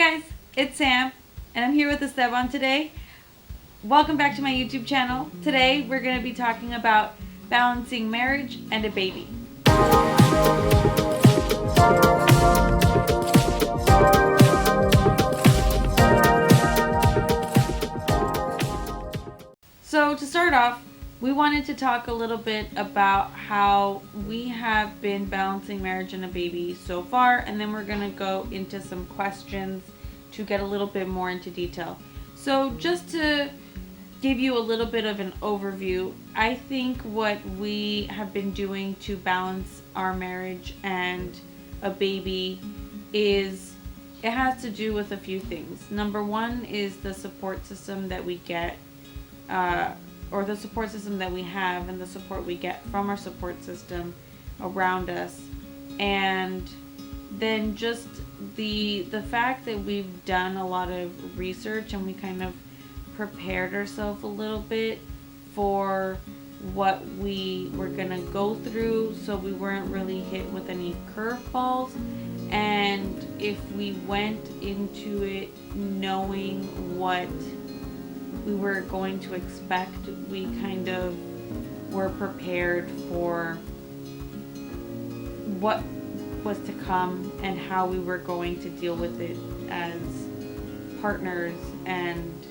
guys, it's Sam, and I'm here with Esteban today. Welcome back to my YouTube channel. Today we're going to be talking about balancing marriage and a baby. So to start off, we wanted to talk a little bit about how we have been balancing marriage and a baby so far, and then we're going to go into some questions to get a little bit more into detail. So just to give you a little bit of an overview, I think what we have been doing to balance our marriage and a baby it has to do with a few things. Number one is the support system that we get, or the support system that we have and the support we get from our support system around us. And then just the fact that we've done a lot of research and we kind of prepared ourselves a little bit for what we were gonna go through, so we weren't really hit with any curveballs. And if we went into it knowing what we were going to expect, we kind of were prepared for what was to come and how we were going to deal with it as partners, and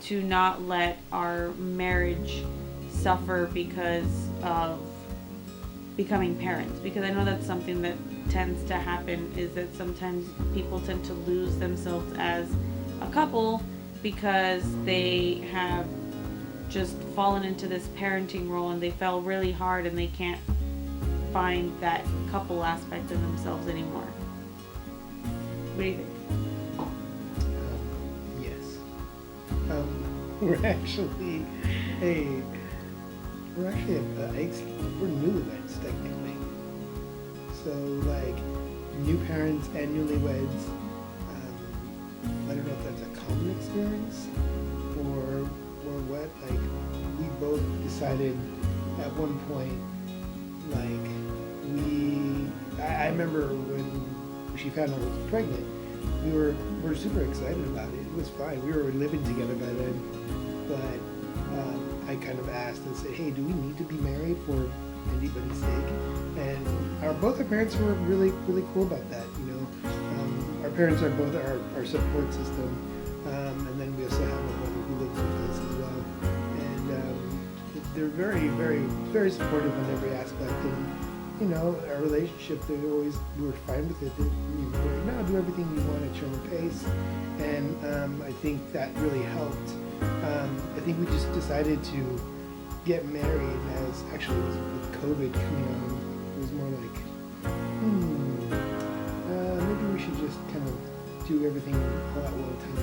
to not let our marriage suffer because of becoming parents. Because I know that's something that tends to happen, is that sometimes people tend to lose themselves as a couple because they have just fallen into this parenting role and they fell really hard and they can't find that couple aspect in themselves anymore. What do you think? Yes. We're actually we're newlyweds technically. So like new parents and newlyweds. I don't know if that's a common experience or what. Like, we both decided at one point, like, I remember when she found out I was pregnant, we were super excited about it. It was fine. We were living together by then, but I kind of asked and said, hey, do we need to be married for anybody's sake? And both our parents were really, really cool about that, you know. Our parents are both our support system, and then we also have a brother who lives with us as well. And they're very, very, very supportive in every aspect. And you know, our relationship, we were fine with it. We're now do everything we want at your own pace, and I think that really helped. I think we just decided to get married as actually with COVID coming on. It was more like, maybe we should just kind of do everything all at one time.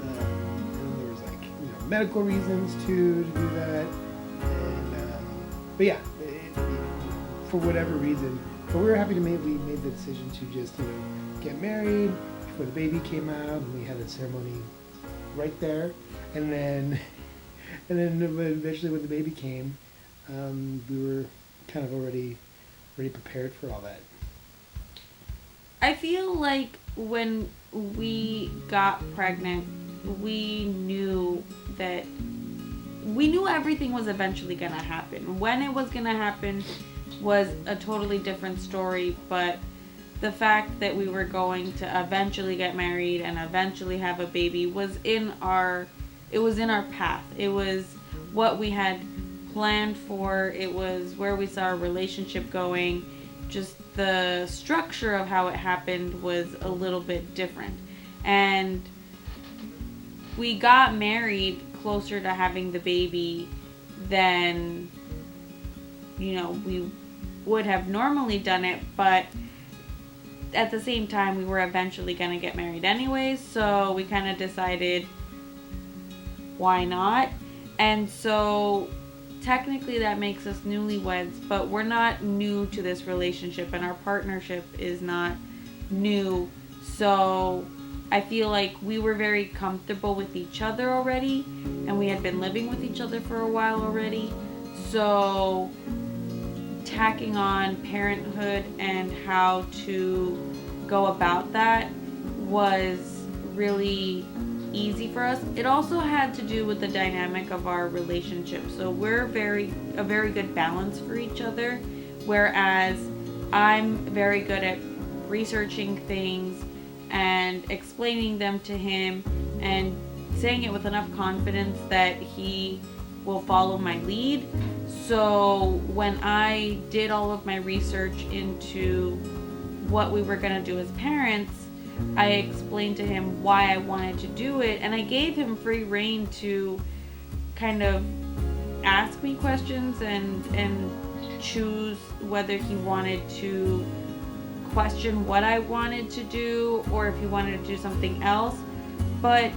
And there was like, you know, medical reasons to do that. And but yeah, for whatever reason, but we were happy we made the decision to just, you know, get married before the baby came out, and we had a ceremony right there. And then eventually when the baby came, we were kind of already prepared for all that. I feel like when we got pregnant, we knew everything was eventually going to happen. When it was going to happen was a totally different story, but the fact that we were going to eventually get married and eventually have a baby was in our path. It was what we had planned for. It was where we saw our relationship going. Just the structure of how it happened was a little bit different. And we got married closer to having the baby than, you know, we would have normally done it, but at the same time we were eventually going to get married anyways, so we kind of decided, why not? And so technically that makes us newlyweds, but we're not new to this relationship, and our partnership is not new. So I feel like we were very comfortable with each other already, and we had been living with each other for a while already. So tacking on parenthood and how to go about that was really easy for us. It also had to do with the dynamic of our relationship. So we're a very good balance for each other, whereas I'm very good at researching things and explaining them to him and saying it with enough confidence that he will follow my lead. So when I did all of my research into what we were going to do as parents, I explained to him why I wanted to do it, and I gave him free rein to kind of ask me questions and choose whether he wanted to question what I wanted to do or if he wanted to do something else. But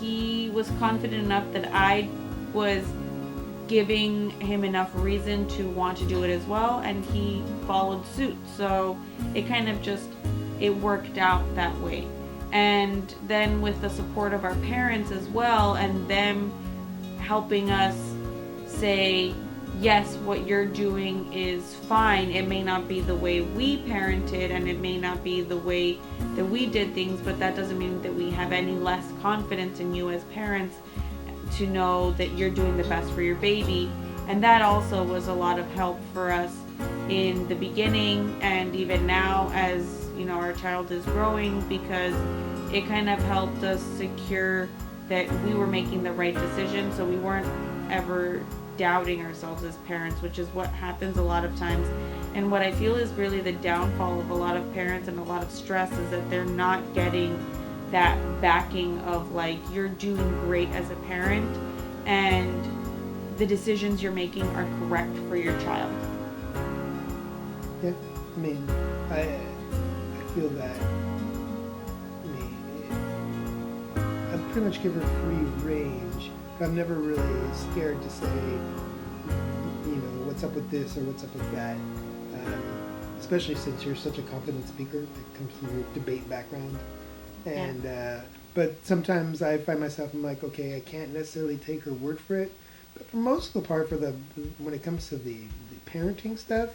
he was confident enough that I was giving him enough reason to want to do it as well, and he followed suit. So it kind of just, it worked out that way. And then with the support of our parents as well, and them helping us say, yes, what you're doing is fine. It may not be the way we parented, and it may not be the way that we did things, but that doesn't mean that we have any less confidence in you as parents to know that you're doing the best for your baby. And that also was a lot of help for us in the beginning, and even now as you know our child is growing, because it kind of helped us secure that we were making the right decision, so we weren't ever doubting ourselves as parents, which is what happens a lot of times. And what I feel is really the downfall of a lot of parents and a lot of stress is that they're not getting that backing of like, you're doing great as a parent and the decisions you're making are correct for your child. Yeah, I mean, I feel that, I mean, I pretty much give her free range, but I'm never really scared to say, you know, what's up with this or what's up with that. Especially since you're such a confident speaker that comes from your debate background. And but sometimes I find myself, I'm like, okay, I can't necessarily take her word for it. But for most of the part, when it comes to the parenting stuff,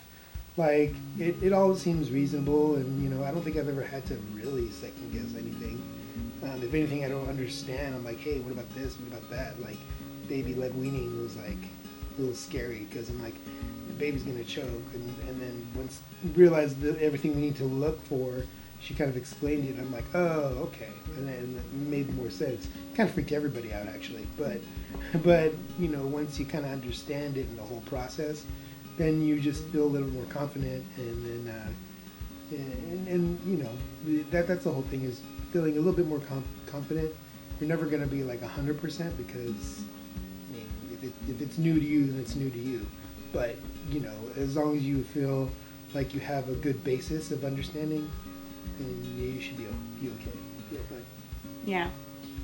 like it all seems reasonable, and you know, I don't think I've ever had to really second guess anything. If anything I don't understand, I'm like, hey, what about this? What about that? Like, baby led weaning was like a little scary because I'm like, the baby's gonna choke, and then once you realize everything we need to look for, she kind of explained it. I'm like, oh, okay, and then it made more sense. It kind of freaked everybody out actually, but you know, once you kind of understand it and the whole process, then you just feel a little more confident, and then and you know, that's the whole thing, is feeling a little bit more confident. You're never going to be like 100% because I mean, if it's new to you, then it's new to you. But you know, as long as you feel like you have a good basis of understanding, then you should be okay. Feel fine. Yeah,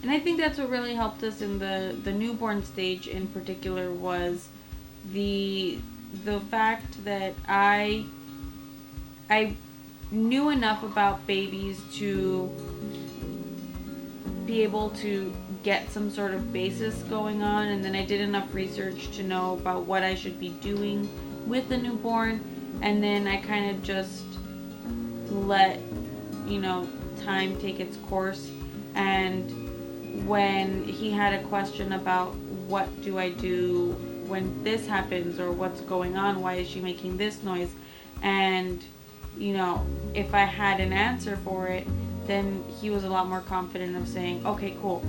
and I think that's what really helped us in the newborn stage in particular was the fact that I knew enough about babies to be able to get some sort of basis going on, and then I did enough research to know about what I should be doing with the newborn, and then I kind of just let, you know, time take its course. And when he had a question about what do I do when this happens, or what's going on, why is she making this noise, and you know, if I had an answer for it, then he was a lot more confident of saying, okay, cool,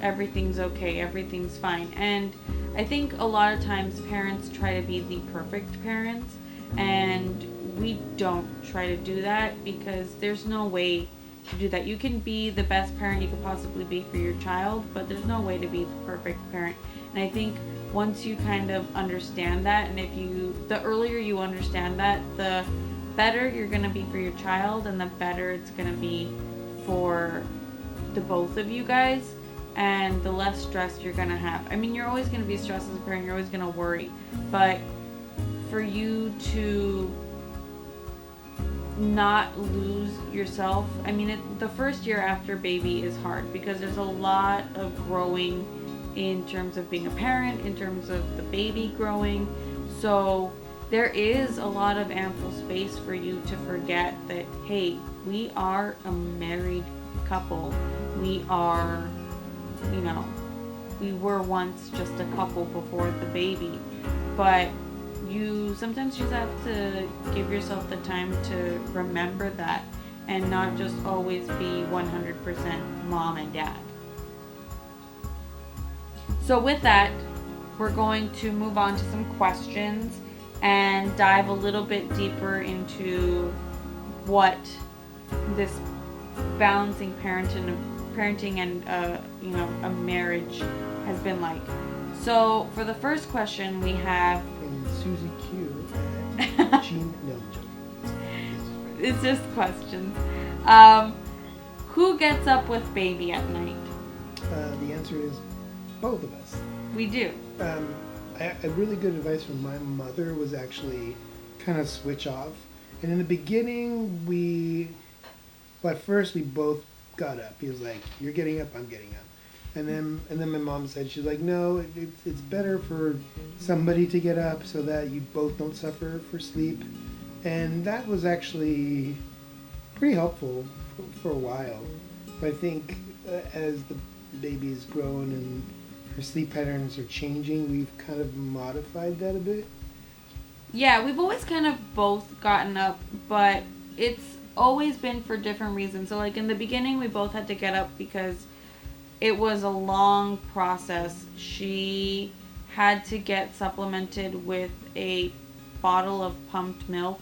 everything's okay, everything's fine. And I think a lot of times parents try to be the perfect parents, and we don't try to do that because there's no way to do that. You can be the best parent you could possibly be for your child, but there's no way to be the perfect parent. And I think once you kind of understand that, and the earlier you understand that, the better you're going to be for your child, and the better it's going to be for the both of you guys, and the less stress you're going to have. I mean, you're always going to be stressed as a parent, you're always going to worry, but for you to not lose yourself, I mean, the first year after baby is hard because there's a lot of growing in terms of being a parent, in terms of the baby growing, so there is a lot of ample space for you to forget that, hey, we are a married couple. We are, you know, we were once just a couple before the baby, but sometimes you just have to give yourself the time to remember that and not just always be 100% mom and dad. So with that, we're going to move on to some questions and dive a little bit deeper into what this balancing parenting and a marriage has been like. So for the first question, we have from Susie Q at Gene. No, I'm joking. It's just questions. Who gets up with baby at night? The answer is both of us. We do. A really good advice from my mother was actually kind of switch off. And in the beginning, at first we both got up. He was like, "You're getting up, I'm getting up." And then my mom said, she's like, "No, it's better for somebody to get up so that you both don't suffer for sleep." And that was actually pretty helpful for a while. But I think as the baby's grown and her sleep patterns are changing, we've kind of modified that a bit. Yeah, we've always kind of both gotten up, but it's always been for different reasons. So like in the beginning, we both had to get up because it was a long process. She had to get supplemented with a bottle of pumped milk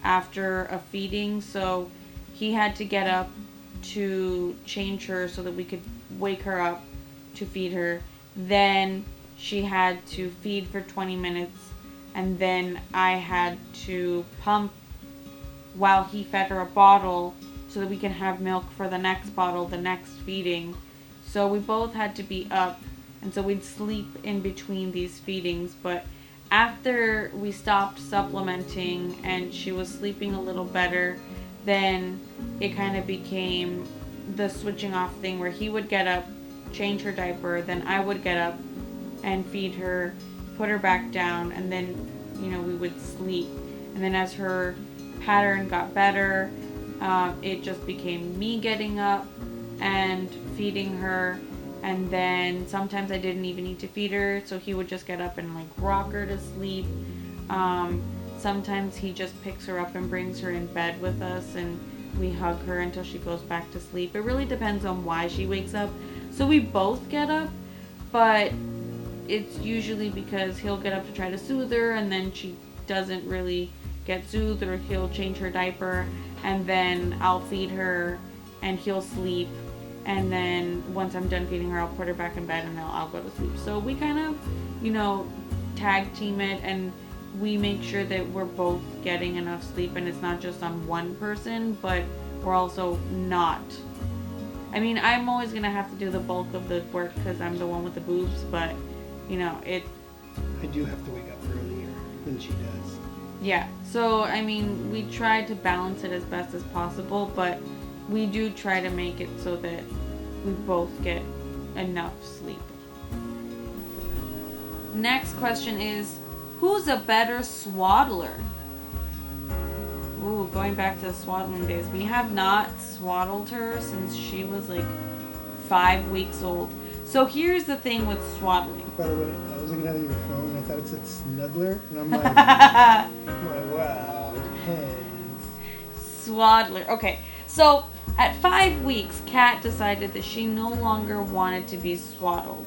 after a feeding, so he had to get up to change her so that we could wake her up to feed her. Then she had to feed for 20 minutes, and then I had to pump while he fed her a bottle so that we can have milk for the next bottle, the next feeding. So we both had to be up, and so we'd sleep in between these feedings. But after we stopped supplementing and she was sleeping a little better, then it kind of became the switching off thing where he would get up, change her diaper, then I would get up and feed her, put her back down, and then, we would sleep. And then as her pattern got better, it just became me getting up and feeding her, and then sometimes I didn't even need to feed her, so he would just get up and rock her to sleep. Sometimes he just picks her up and brings her in bed with us, and we hug her until she goes back to sleep. It really depends on why she wakes up. So we both get up, but it's usually because he'll get up to try to soothe her, and then she doesn't really get soothed, or he'll change her diaper, and then I'll feed her and he'll sleep, and then once I'm done feeding her, I'll put her back in bed and then I'll go to sleep. So we kind of, tag team it, and we make sure that we're both getting enough sleep, and it's not just on one person, but we're also not. I mean, I'm always going to have to do the bulk of the work because I'm the one with the boobs, but, I do have to wake up earlier than she does. Yeah, so, I mean, we try to balance it as best as possible, but we do try to make it so that we both get enough sleep. Next question is, who's a better swaddler? Ooh, going back to the swaddling days. We have not swaddled her since she was 5 weeks old. So here's the thing with swaddling. By the way, I was looking at your phone and I thought it said snuggler, and I'm like, wow, depends. Swaddler. Okay, so at 5 weeks, Kat decided that she no longer wanted to be swaddled.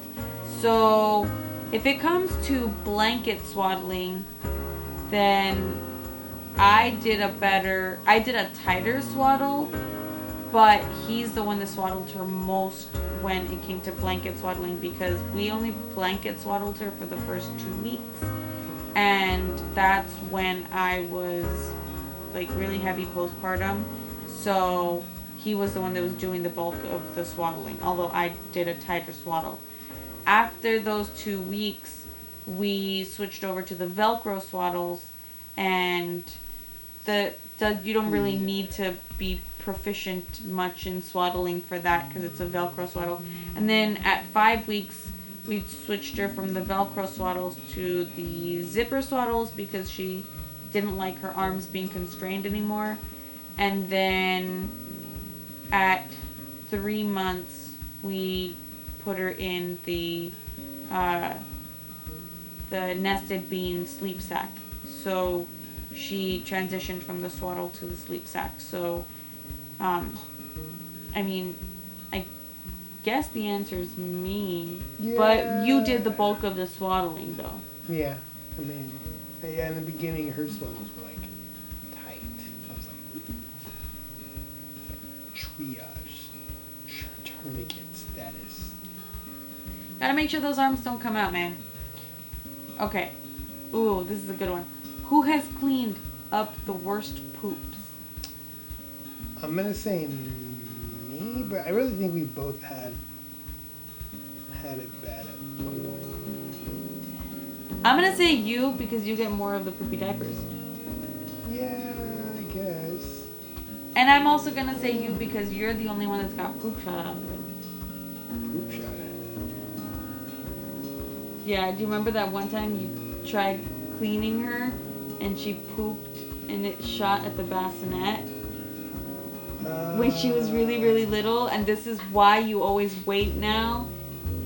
So if it comes to blanket swaddling, then I did a tighter swaddle, but he's the one that swaddled her most when it came to blanket swaddling, because we only blanket swaddled her for the first 2 weeks, and that's when I was really heavy postpartum, so he was the one that was doing the bulk of the swaddling, although I did a tighter swaddle. After those 2 weeks, we switched over to the Velcro swaddles, and you don't really need to be proficient much in swaddling for that because it's a Velcro swaddle. And then at 5 weeks, we switched her from the Velcro swaddles to the zipper swaddles because she didn't like her arms being constrained anymore. And then at 3 months, we put her in the nested bean sleep sack. So she transitioned from the swaddle to the sleep sack. So, I mean, I guess the answer is me. Yeah. But you did the bulk of the swaddling, though. Yeah. I mean, yeah, in the beginning, her swaddles were like tight. I was like, it's like triage, tourniquet status. Gotta make sure those arms don't come out, man. Okay. Ooh, this is a good one. Who has cleaned up the worst poops? I'm gonna say me, but I really think we both had it bad at one point. I'm gonna say you because you get more of the poopy diapers. Yeah, I guess. And I'm also gonna say you because you're the only one that's got poop shot out of it. Poop shot at it. Yeah, do you remember that one time you tried cleaning her and she pooped and it shot at the bassinet? When she was really, really little, and this is why you always wait now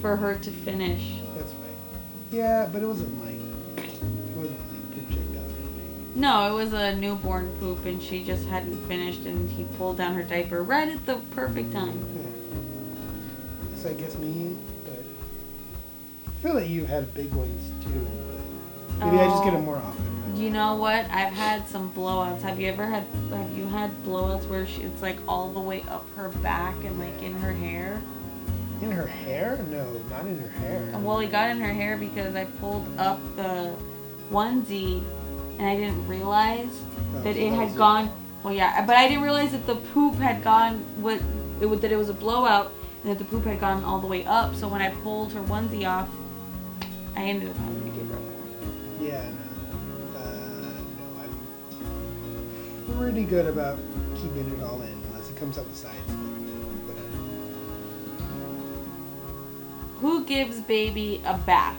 for her to finish. That's right. Yeah, but it wasn't like projectile or anything. No, it was a newborn poop, and she just hadn't finished, and he pulled down her diaper right at the perfect time. Yeah. So I guess me, but I feel like you've had big ones too. But maybe I just get them more often. You know what? I've had some blowouts. Have you had blowouts where it's like all the way up her back and like in her hair? In her hair? No, not in her hair. Well, it got in her hair because I pulled up the onesie and I didn't realize that it had gone. Well, yeah, but I didn't realize that the poop had gone. That it was a blowout and that the poop had gone all the way up. So when I pulled her onesie off, I ended up having to give her a bath. Yeah. No, I'm pretty good about keeping it all in, unless it comes up the sides. Whatever. Who gives baby a bath?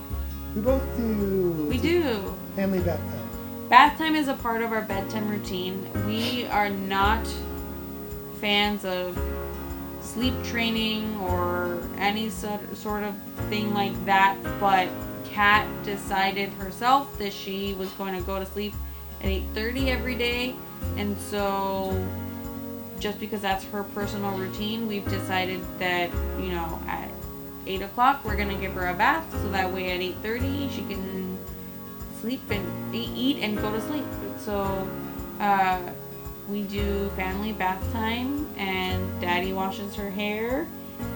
We both do. We do. Family bath time. Bath time is a part of our bedtime routine. We are not fans of sleep training or any sort of thing like that, but Kat decided herself that she was going to go to sleep at 8:30 every day, and so just because that's her personal routine, we've decided that, you know, at 8 o'clock we're going to give her a bath, so that way at 8:30 she can sleep and eat and go to sleep. So we do family bath time, and Daddy washes her hair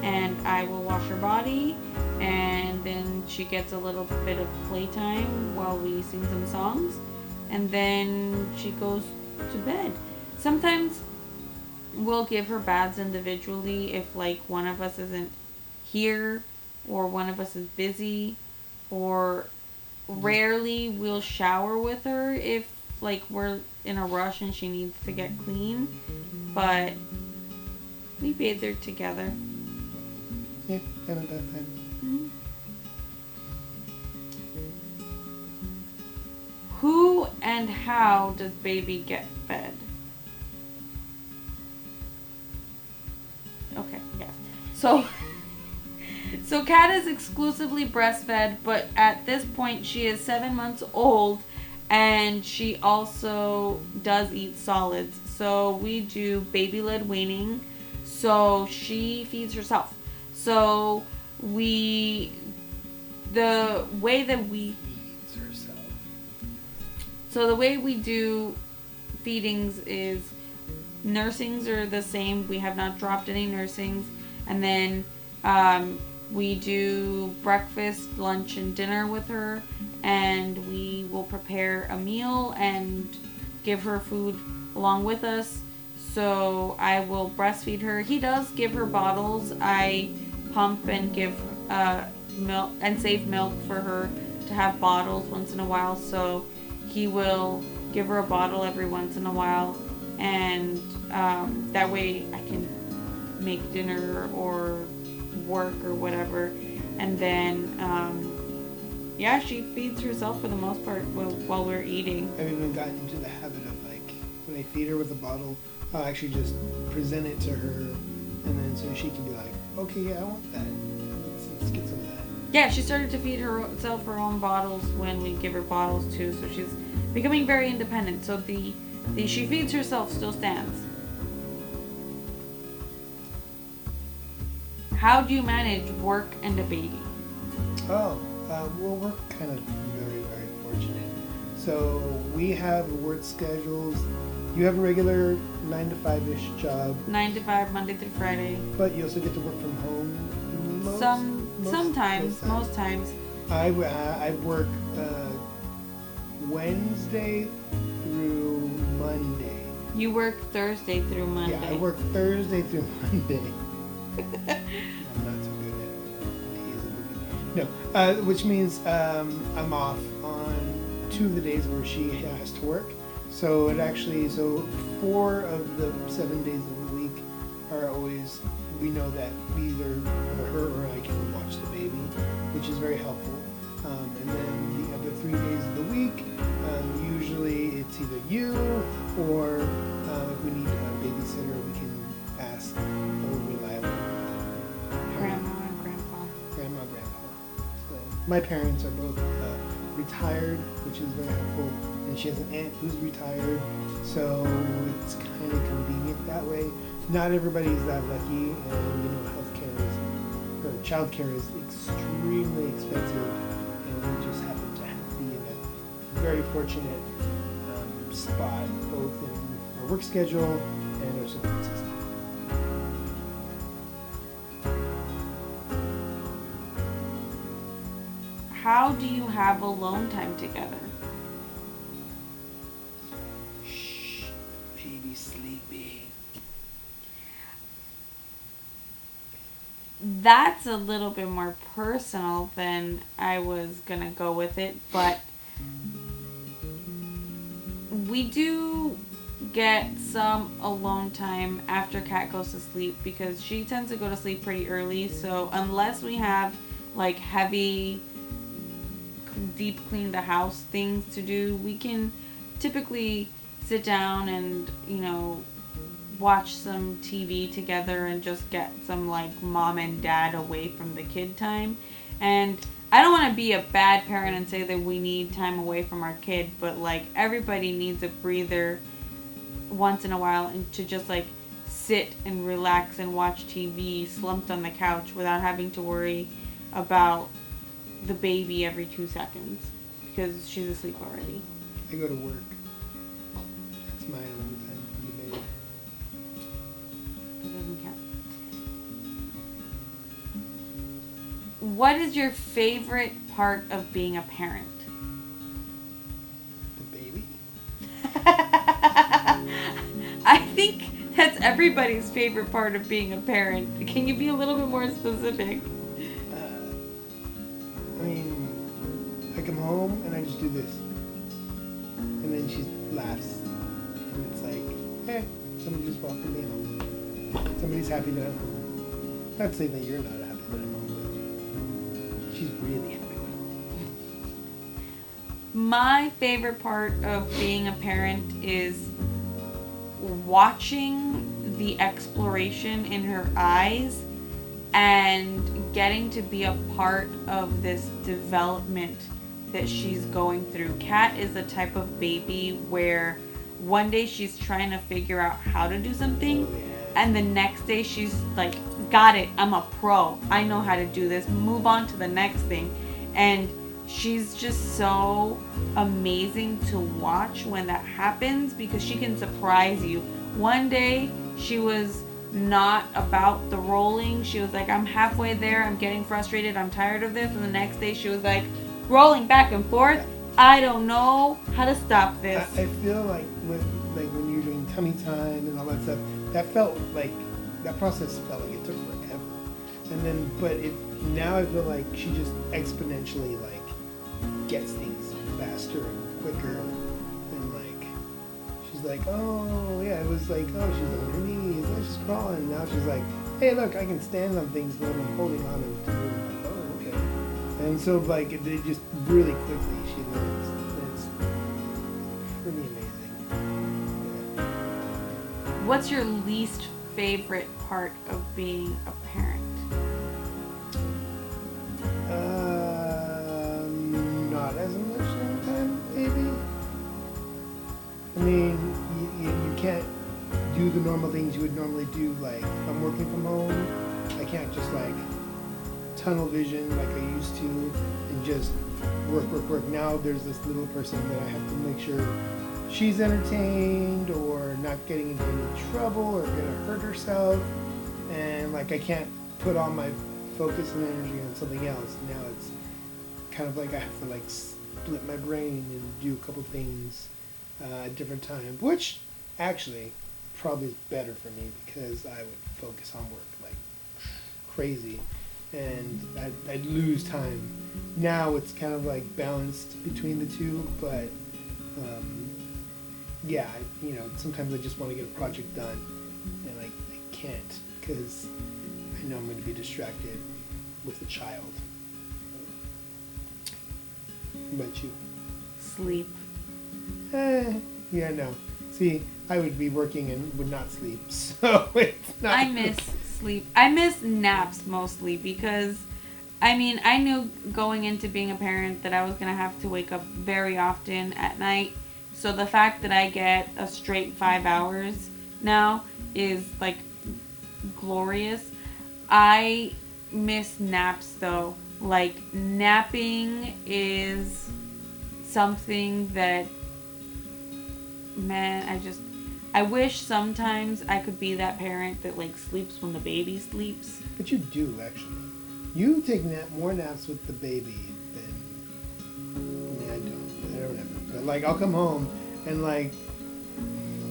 and I will wash her body, and then she gets a little bit of playtime while we sing some songs, and then she goes to bed. Sometimes we'll give her baths individually if like one of us isn't here or one of us is busy, or rarely we'll shower with her if like we're in a rush and she needs to get clean, but we bathe her together. Yeah, family bath time. Mm-hmm. Who and how does baby get fed? Okay, yes. So Kat is exclusively breastfed, but at this point she is 7 months old, and she also does eat solids. So we do baby-led weaning, so she feeds herself. So the way that we Feeds herself. So the way we do feedings is nursings are the same. We have not dropped any nursings. And then we do breakfast, lunch, and dinner with her. And we will prepare a meal and give her food along with us. So I will breastfeed her. He does give her bottles. I pump and give milk and save milk for her to have bottles once in a while. So he will give her a bottle every once in a while, and that way I can make dinner or work or whatever. And then she feeds herself for the most part while we're eating. I've even gotten into the habit of, like, when I feed her with a bottle, I'll actually just present it to her and then so she can be like, okay, yeah, I want that. Let's get some of that. Yeah, she started to feed herself her own bottles when we give her bottles too, so she's becoming very independent. So the she feeds herself still stands. How do you manage work and a baby? Oh, well, we're kind of very, very fortunate. So we have work schedules. You have a regular 9 to 5-ish job. 9 to 5, Monday through Friday. But you also get to work from home. Sometimes, most times. I work Wednesday through Monday. You work Thursday through Monday. Yeah, I work Thursday through Monday. I'm not so good at days. No, which means I'm off on 2 of the days where she has to work. So 4 of the 7 days of the week are always, we know that either her or I can watch the baby, which is very helpful. And then the other 3 days of the week, usually it's either you or if we need a babysitter, we can ask old reliable Grandma and Grandpa. Grandma, Grandpa. So my parents are both retired, which is very helpful. And she has an aunt who's retired, so it's kind of convenient that way. Not everybody's that lucky, and childcare is extremely expensive, and we just happen to be in a very fortunate spot, both in our work schedule and our support system. How do you have alone time together? Baby's sleeping. That's a little bit more personal than I was gonna go with it, but we do get some alone time after Kat goes to sleep because she tends to go to sleep pretty early. So unless we have like heavy deep clean the house things to do, we can typically sit down and, watch some TV together and just get some like mom and dad away from the kid time. And I don't want to be a bad parent and say that we need time away from our kid, but like everybody needs a breather once in a while and to just like sit and relax and watch TV slumped on the couch without having to worry about the baby every 2 seconds because she's asleep already. I go to work. That's my alone time for the baby. That doesn't count. What is your favorite part of being a parent? The baby? I think that's everybody's favorite part of being a parent. Can you be a little bit more specific? I come home and I just do this. And then she laughs. And it's like, hey, somebody just welcomed me home. Somebody's happy that I'm home. Not to say that you're not happy that I'm home, but she's really happy when I'm home. My favorite part of being a parent is watching the exploration in her eyes and getting to be a part of this development that she's going through. Kat is the type of baby where one day she's trying to figure out how to do something and the next day she's like, got it, I'm a pro, I know how to do this, move on to the next thing. And she's just so amazing to watch when that happens because she can surprise you. One day she was not about the rolling. She was like, I'm halfway there, I'm getting frustrated, I'm tired of this. And the next day she was like, rolling back and forth, I don't know how to stop this. I feel like when you're doing tummy time and all that stuff, that process felt like it took forever. And then, now I feel like she just exponentially gets things faster and quicker. And she's like, oh yeah, it was like, oh, she's on her knees, oh, she's crawling. Now she's like, hey, look, I can stand on things when I'm holding on to them. I'm like, oh, okay. And so they just really quickly she learns. It's pretty amazing. Yeah. What's your least favorite part of being a parent? Not as much time, maybe. I mean, you can't do the normal things you would normally do. Like, if I'm working from home, I can't just like tunnel vision like I used to and just work. Now there's this little person that I have to make sure she's entertained or not getting into any trouble or gonna hurt herself, and like I can't put all my focus and energy on something else. Now it's kind of like I have to like split my brain and do a couple things at different times, which actually probably is better for me because I would focus on work like crazy and I'd lose time. Now it's kind of like balanced between the two, but yeah, sometimes I just want to get a project done and I can't because I know I'm going to be distracted with a child. What about you? Sleep. Yeah, no. See, I would be working and would not sleep, so it's not. I miss sleep. I miss naps mostly because, I mean, I knew going into being a parent that I was going to have to wake up very often at night. So the fact that I get a straight 5 hours now is like glorious. I miss naps though. Like, napping is something that, man, I wish sometimes I could be that parent that like sleeps when the baby sleeps. But you do, actually. You take more naps with the baby than... Yeah, I don't ever. But like, I'll come home and like,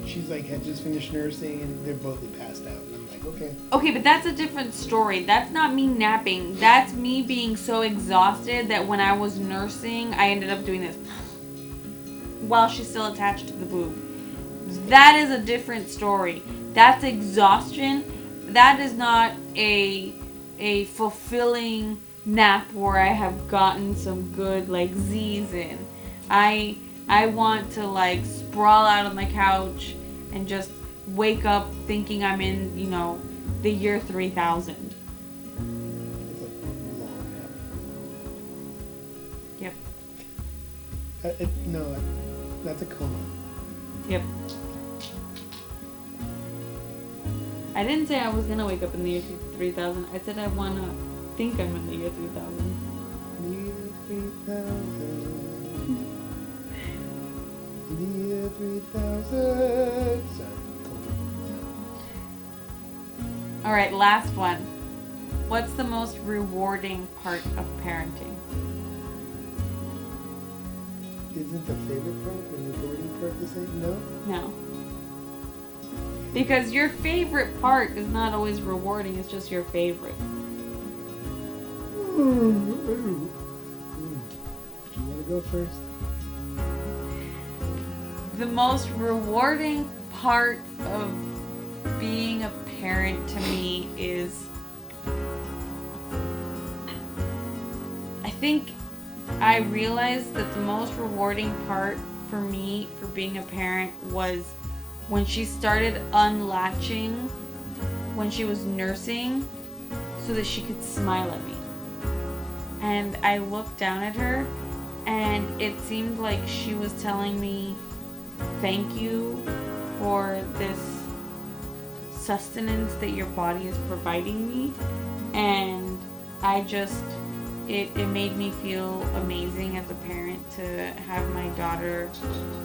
she's like, had just finished nursing and they're both passed out. And I'm like, okay. Okay, but that's a different story. That's not me napping. That's me being so exhausted that when I was nursing, I ended up doing this while she's still attached to the boob. That is a different story. That's exhaustion. That is not a fulfilling nap where I have gotten some good like Z's in. I want to like sprawl out on my couch and just wake up thinking I'm in, the year 3000. It's a long nap. Yep. No, that's a coma. Yep. I didn't say I was gonna wake up in the year 3000. I said I wanna think I'm in the year 3000. Year 3000. Year 3000. Sorry. All right, last one. What's the most rewarding part of parenting? Isn't the favorite part or the rewarding part the same? No? No. Because your favorite part is not always rewarding, it's just your favorite. Do you want to go first? The most rewarding part of being a parent to me is, I think I realized that the most rewarding part for me for being a parent was when she started unlatching when she was nursing so that she could smile at me. And I looked down at her and it seemed like she was telling me thank you for this sustenance that your body is providing me. And it made me feel amazing as a parent to have my daughter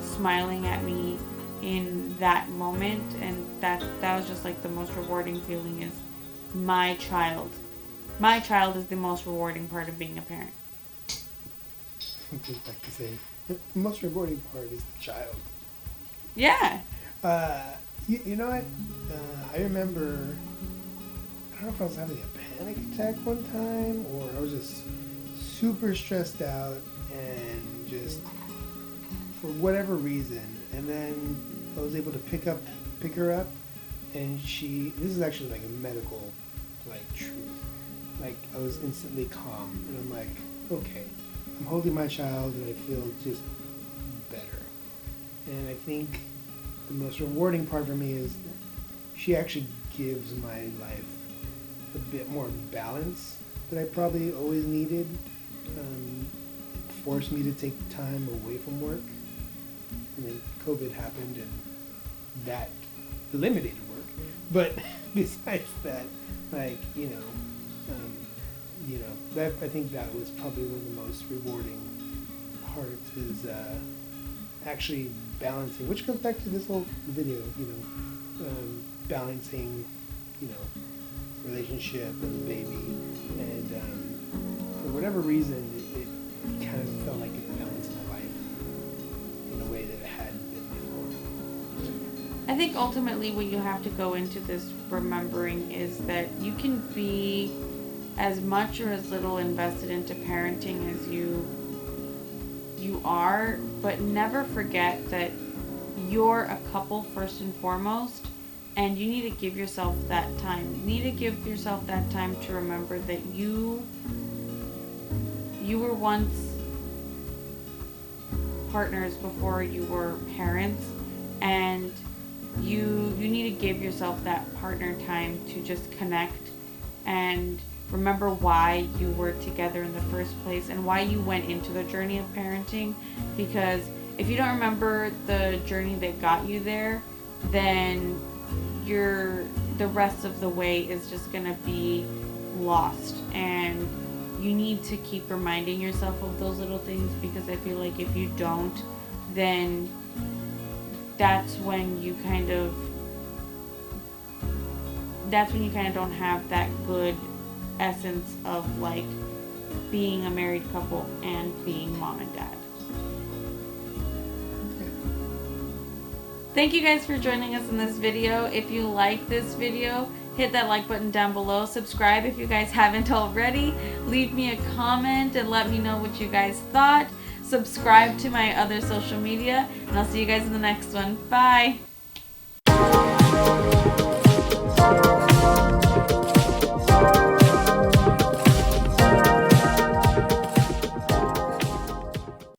smiling at me in that moment, and that was just like the most rewarding feeling is my child is the most rewarding part of being a parent. I'd like to say the most rewarding part is the child. Yeah. You know what? I remember, I don't know if I was having a panic attack one time or I was just super stressed out and just for whatever reason, and then I was able to pick her up, and this is actually like a medical truth. Like, I was instantly calm, and I'm like, okay, I'm holding my child and I feel just better. And I think the most rewarding part for me is she actually gives my life a bit more balance that I probably always needed. It forced me to take time away from work. And then COVID happened and that eliminated work. But besides that, like, that, I think that was probably one of the most rewarding parts is actually balancing, which comes back to this whole video, balancing, relationship and baby, and for whatever reason, it kind of felt like it balanced my life in a way that it hadn't been before. I think ultimately what you have to go into this remembering is that you can be as much or as little invested into parenting as you are, but never forget that you're a couple first and foremost, and you need to give yourself that time. You need to give yourself that time to remember that you were once partners before you were parents, and you need to give yourself that partner time to just connect and remember why you were together in the first place and why you went into the journey of parenting. Because if you don't remember the journey that got you there, then the rest of the way is just gonna be lost. And you need to keep reminding yourself of those little things, because I feel like if you don't, then that's when you kind of don't have that good essence of like being a married couple and being mom and dad. Thank you guys for joining us in this video. If you like this video, hit that like button down below. Subscribe if you guys haven't already. Leave me a comment and let me know what you guys thought. Subscribe to my other social media, and I'll see you guys in the next one. Bye.